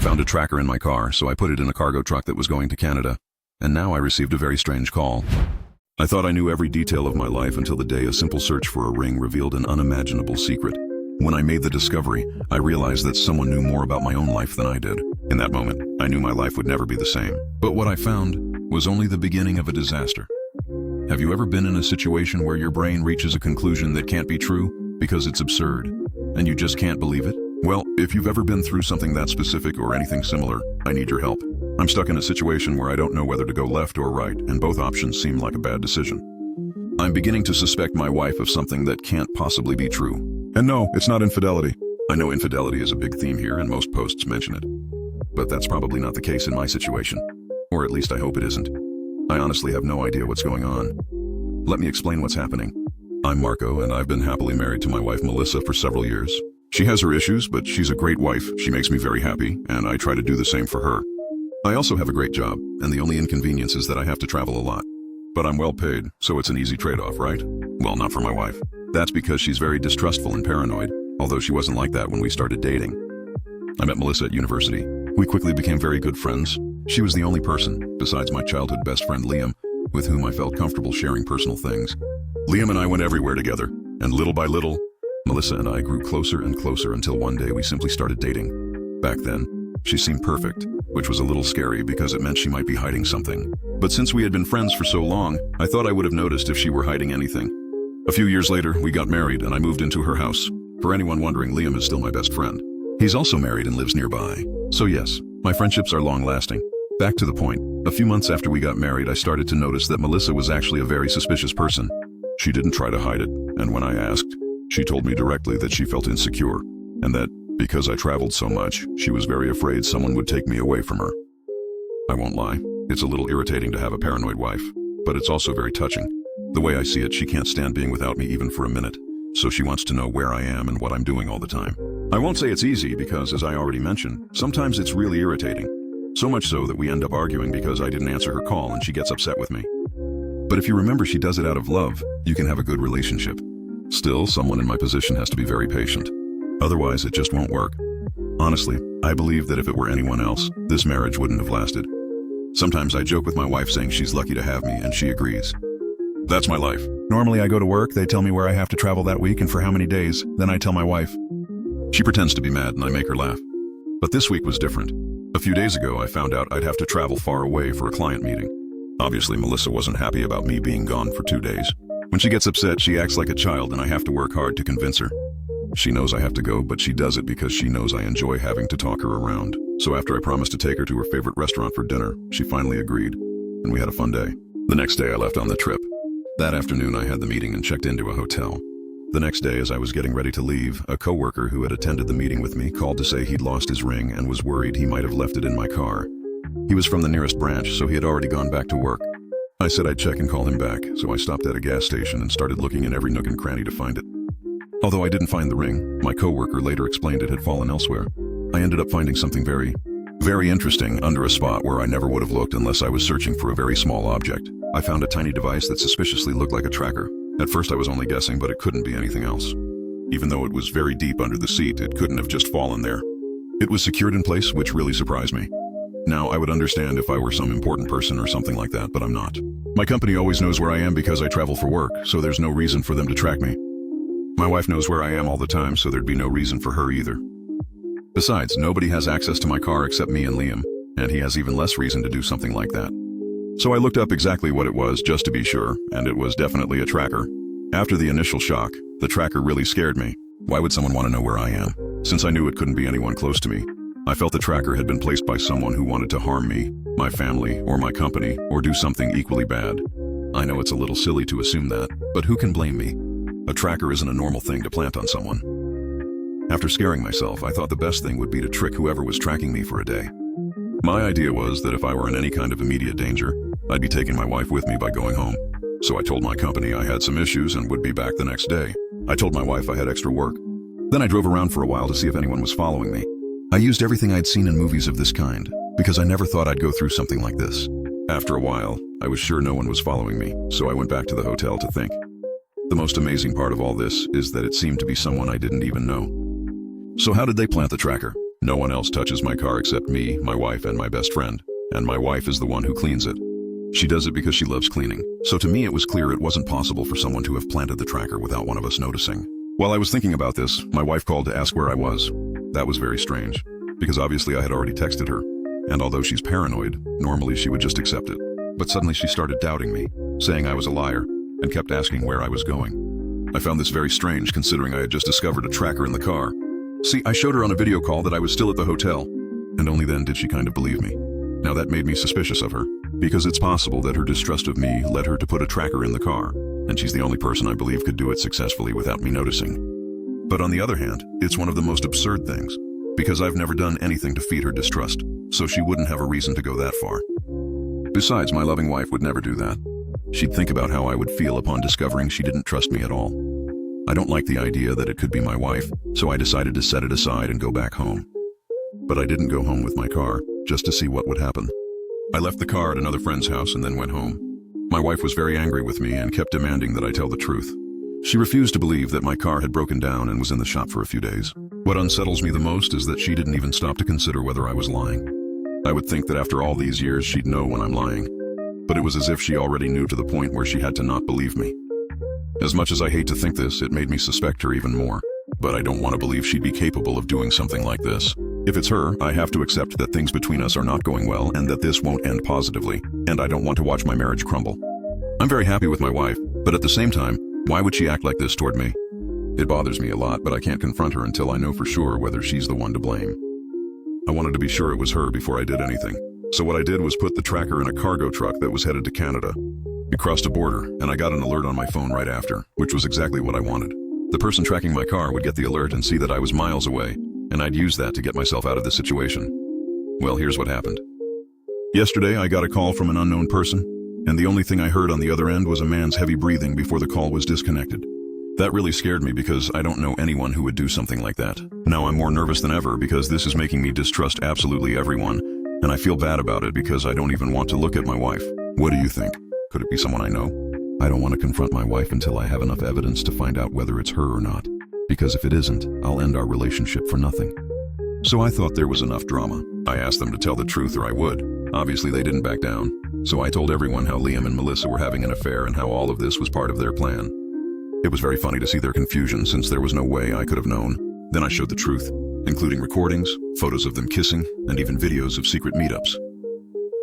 found a tracker in my car, so I put it in a cargo truck that was going to Canada, and now I received a very strange call. I thought I knew every detail of my life until the day a simple search for a ring revealed an unimaginable secret. When I made the discovery, I realized that someone knew more about my own life than I did. In that moment, I knew my life would never be the same. But what I found was only the beginning of a disaster. Have you ever been in a situation where your brain reaches a conclusion that can't be true because it's absurd, and you just can't believe it? Well, if you've ever been through something that specific or anything similar, I need your help. I'm stuck in a situation where I don't know whether to go left or right, and both options seem like a bad decision. I'm beginning to suspect my wife of something that can't possibly be true. And no, it's not infidelity. I know infidelity is a big theme here and most posts mention it. But that's probably not the case in my situation. Or at least I hope it isn't. I honestly have no idea what's going on. Let me explain what's happening. I'm Marco, and I've been happily married to my wife Melissa for several years. She has her issues, but she's a great wife. She makes me very happy, and I try to do the same for her. I also have a great job, and the only inconvenience is that I have to travel a lot. But I'm well paid, so it's an easy trade-off, right? Well, not for my wife. That's because she's very distrustful and paranoid, although she wasn't like that when we started dating. I met Melissa at university. We quickly became very good friends. She was the only person, besides my childhood best friend Liam, with whom I felt comfortable sharing personal things. Liam and I went everywhere together, and little by little, Melissa and I grew closer and closer until one day we simply started dating. Back then, she seemed perfect, which was a little scary because it meant she might be hiding something. But since we had been friends for so long, I thought I would have noticed if she were hiding anything. A few years later, we got married and I moved into her house. For anyone wondering, Liam is still my best friend. He's also married and lives nearby. So yes, my friendships are long-lasting. Back to the point, a few months after we got married, I started to notice that Melissa was actually a very suspicious person. She didn't try to hide it, and when I asked, she told me directly that she felt insecure, and that because I traveled so much, she was very afraid someone would take me away from her. I won't lie, it's a little irritating to have a paranoid wife, but it's also very touching. The way I see it, she can't stand being without me even for a minute, so she wants to know where I am and what I'm doing all the time. I won't say it's easy because, as I already mentioned, sometimes it's really irritating. So much so that we end up arguing because I didn't answer her call and she gets upset with me. But if you remember she does it out of love, you can have a good relationship. Still, someone in my position has to be very patient. Otherwise, it just won't work. Honestly, I believe that if it were anyone else, this marriage wouldn't have lasted. Sometimes I joke with my wife saying she's lucky to have me, and she agrees. That's my life. Normally I go to work, they tell me where I have to travel that week and for how many days, then I tell my wife. She pretends to be mad and I make her laugh. But this week was different. A few days ago, I found out I'd have to travel far away for a client meeting. Obviously, Melissa wasn't happy about me being gone for 2 days. When she gets upset, she acts like a child and I have to work hard to convince her. She knows I have to go, but she does it because she knows I enjoy having to talk her around. So after I promised to take her to her favorite restaurant for dinner, she finally agreed, and we had a fun day. The next day, I left on the trip. That afternoon, I had the meeting and checked into a hotel. The next day, as I was getting ready to leave, a coworker who had attended the meeting with me called to say he'd lost his ring and was worried he might have left it in my car. He was from the nearest branch, so he had already gone back to work. I said I'd check and call him back, so I stopped at a gas station and started looking in every nook and cranny to find it. Although I didn't find the ring, my coworker later explained it had fallen elsewhere. I ended up finding something very interesting under a spot where I never would have looked unless I was searching for a very small object. I found a tiny device that suspiciously looked like a tracker. At first I was only guessing, but it couldn't be anything else. Even though it was very deep under the seat, it couldn't have just fallen there. It was secured in place, which really surprised me. Now, I would understand if I were some important person or something like that, but I'm not. My company always knows where I am because I travel for work, so there's no reason for them to track me. My wife knows where I am all the time, so there'd be no reason for her either. Besides, nobody has access to my car except me and Liam, and he has even less reason to do something like that. So I looked up exactly what it was just to be sure, and it was definitely a tracker. After the initial shock, the tracker really scared me. Why would someone want to know where I am? Since I knew it couldn't be anyone close to me, I felt the tracker had been placed by someone who wanted to harm me, my family, or my company, or do something equally bad. I know it's a little silly to assume that, but who can blame me? A tracker isn't a normal thing to plant on someone. After scaring myself, I thought the best thing would be to trick whoever was tracking me for a day. My idea was that if I were in any kind of immediate danger, I'd be taking my wife with me by going home. So I told my company I had some issues and would be back the next day. I told my wife I had extra work. Then I drove around for a while to see if anyone was following me. I used everything I'd seen in movies of this kind, because I never thought I'd go through something like this. After a while, I was sure no one was following me, so I went back to the hotel to think. The most amazing part of all this is that it seemed to be someone I didn't even know. So how did they plant the tracker? No one else touches my car except me, my wife, and my best friend. And my wife is the one who cleans it. She does it because she loves cleaning. So to me it was clear it wasn't possible for someone to have planted the tracker without one of us noticing. While I was thinking about this, my wife called to ask where I was. That was very strange, because obviously I had already texted her. And although she's paranoid, normally she would just accept it. But suddenly she started doubting me, saying I was a liar, and kept asking where I was going. I found this very strange considering I had just discovered a tracker in the car. See, I showed her on a video call that I was still at the hotel, and only then did she kind of believe me. Now that made me suspicious of her, because it's possible that her distrust of me led her to put a tracker in the car, and she's the only person I believe could do it successfully without me noticing. But on the other hand, it's one of the most absurd things, because I've never done anything to feed her distrust, so she wouldn't have a reason to go that far. Besides, my loving wife would never do that. She'd think about how I would feel upon discovering she didn't trust me at all. I don't like the idea that it could be my wife, so I decided to set it aside and go back home. But I didn't go home with my car, just to see what would happen. I left the car at another friend's house and then went home. My wife was very angry with me and kept demanding that I tell the truth. She refused to believe that my car had broken down and was in the shop for a few days. What unsettles me the most is that she didn't even stop to consider whether I was lying. I would think that after all these years she'd know when I'm lying. But it was as if she already knew to the point where she had to not believe me. As much as I hate to think this, it made me suspect her even more. But I don't want to believe she'd be capable of doing something like this. If it's her, I have to accept that things between us are not going well and that this won't end positively, and I don't want to watch my marriage crumble. I'm very happy with my wife, but at the same time, why would she act like this toward me? It bothers me a lot, but I can't confront her until I know for sure whether she's the one to blame. I wanted to be sure it was her before I did anything. So what I did was put the tracker in a cargo truck that was headed to Canada. It crossed a border, and I got an alert on my phone right after, which was exactly what I wanted. The person tracking my car would get the alert and see that I was miles away, and I'd use that to get myself out of the situation. Well, here's what happened. Yesterday, I got a call from an unknown person, and the only thing I heard on the other end was a man's heavy breathing before the call was disconnected. That really scared me because I don't know anyone who would do something like that. Now I'm more nervous than ever because this is making me distrust absolutely everyone, and I feel bad about it because I don't even want to look at my wife. What do you think? Could it be someone I know? I don't want to confront my wife until I have enough evidence to find out whether it's her or not, because if it isn't, I'll end our relationship for nothing. So I thought there was enough drama. I asked them to tell the truth or I would. Obviously they didn't back down, so I told everyone how Liam and Melissa were having an affair and how all of this was part of their plan. It was very funny to see their confusion since there was no way I could have known. Then I showed the truth, including recordings, photos of them kissing, and even videos of secret meetups.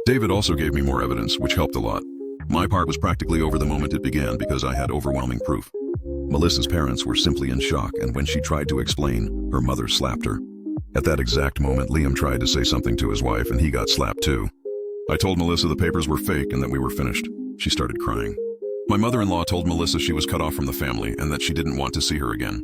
David also gave me more evidence, which helped a lot. My part was practically over the moment it began because I had overwhelming proof. Melissa's parents were simply in shock, and when she tried to explain, her mother slapped her. At that exact moment, Liam tried to say something to his wife and he got slapped too. I told Melissa the papers were fake and that we were finished. She started crying. My mother-in-law told Melissa she was cut off from the family and that she didn't want to see her again.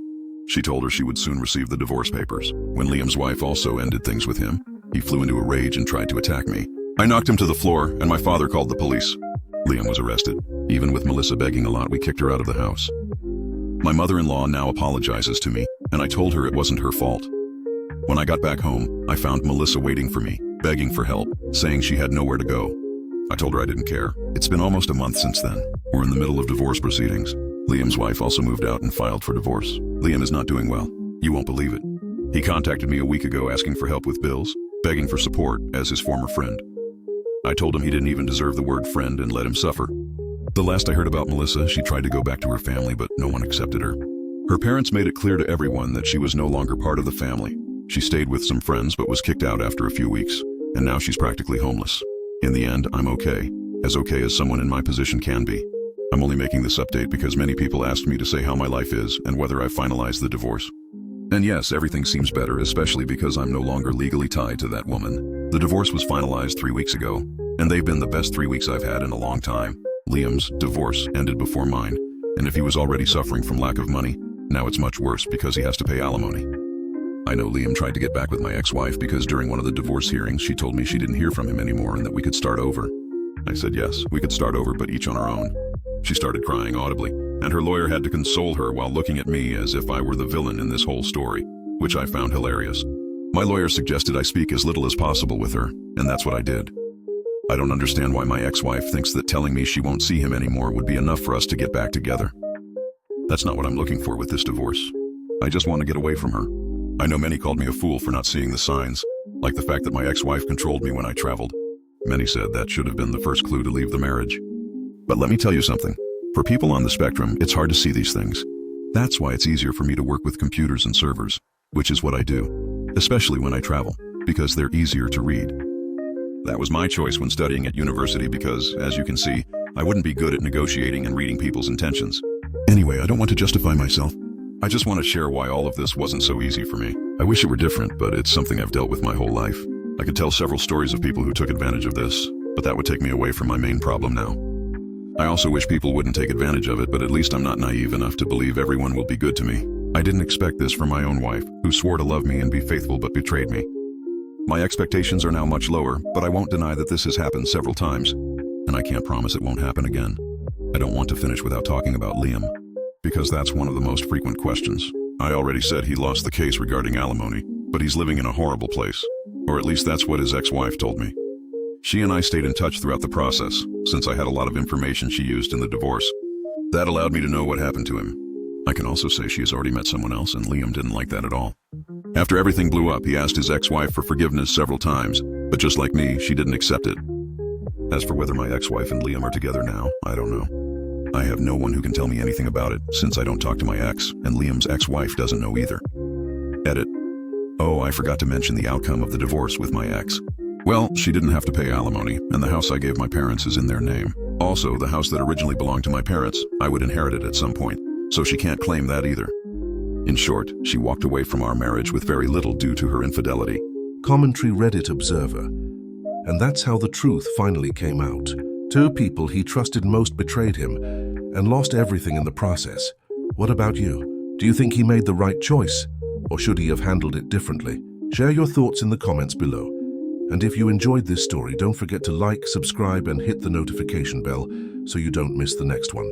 She told her she would soon receive the divorce papers. When Liam's wife also ended things with him, he flew into a rage and tried to attack me. I knocked him to the floor and my father called the police. Liam was arrested. Even with Melissa begging a lot, we kicked her out of the house. My mother-in-law now apologizes to me, and I told her it wasn't her fault. When I got back home, I found Melissa waiting for me, begging for help, saying she had nowhere to go. I told her I didn't care. It's been almost a month since then. We're in the middle of divorce proceedings. Liam's wife also moved out and filed for divorce. Liam is not doing well. You won't believe it. He contacted me a week ago asking for help with bills, begging for support as his former friend. I told him he didn't even deserve the word friend and let him suffer. The last I heard about Melissa, she tried to go back to her family, but no one accepted her. Her parents made it clear to everyone that she was no longer part of the family. She stayed with some friends but was kicked out after a few weeks, and now she's practically homeless. In the end, I'm okay as someone in my position can be. I'm only making this update because many people asked me to say how my life is and whether I've finalized the divorce. And yes, everything seems better, especially because I'm no longer legally tied to that woman. The divorce was finalized 3 weeks ago, and they've been the best 3 weeks I've had in a long time. Liam's divorce ended before mine, and if he was already suffering from lack of money, now it's much worse because he has to pay alimony. I know Liam tried to get back with my ex-wife because during one of the divorce hearings she told me she didn't hear from him anymore and that we could start over. I said yes, we could start over, but each on our own. She started crying audibly, and her lawyer had to console her while looking at me as if I were the villain in this whole story, which I found hilarious. My lawyer suggested I speak as little as possible with her, and that's what I did. I don't understand why my ex-wife thinks that telling me she won't see him anymore would be enough for us to get back together. That's not what I'm looking for with this divorce. I just want to get away from her. I know many called me a fool for not seeing the signs, like the fact that my ex-wife controlled me when I traveled. Many said that should have been the first clue to leave the marriage. But let me tell you something. For people on the spectrum, it's hard to see these things. That's why it's easier for me to work with computers and servers, which is what I do, especially when I travel, because they're easier to read. That was my choice when studying at university because, as you can see, I wouldn't be good at negotiating and reading people's intentions. Anyway, I don't want to justify myself. I just want to share why all of this wasn't so easy for me. I wish it were different, but it's something I've dealt with my whole life. I could tell several stories of people who took advantage of this, but that would take me away from my main problem now. I also wish people wouldn't take advantage of it, but at least I'm not naive enough to believe everyone will be good to me. I didn't expect this from my own wife, who swore to love me and be faithful but betrayed me. My expectations are now much lower, but I won't deny that this has happened several times, and I can't promise it won't happen again. I don't want to finish without talking about Liam, because that's one of the most frequent questions. I already said he lost the case regarding alimony, but he's living in a horrible place, or at least that's what his ex-wife told me. She and I stayed in touch throughout the process, since I had a lot of information she used in the divorce. That allowed me to know what happened to him. I can also say she has already met someone else, and Liam didn't like that at all. After everything blew up, he asked his ex-wife for forgiveness several times, but just like me, she didn't accept it. As for whether my ex-wife and Liam are together now, I don't know. I have no one who can tell me anything about it, since I don't talk to my ex, and Liam's ex-wife doesn't know either. Edit. Oh, I forgot to mention the outcome of the divorce with my ex. Well, she didn't have to pay alimony, and the house I gave my parents is in their name. Also, the house that originally belonged to my parents, I would inherit it at some point, so she can't claim that either. In short, she walked away from our marriage with very little due to her infidelity. Commentary Reddit observer. And that's how the truth finally came out. Two people he trusted most betrayed him and lost everything in the process. What about you? Do you think he made the right choice, or should he have handled it differently? Share your thoughts in the comments below. And if you enjoyed this story, don't forget to like, subscribe, and hit the notification bell so you don't miss the next one.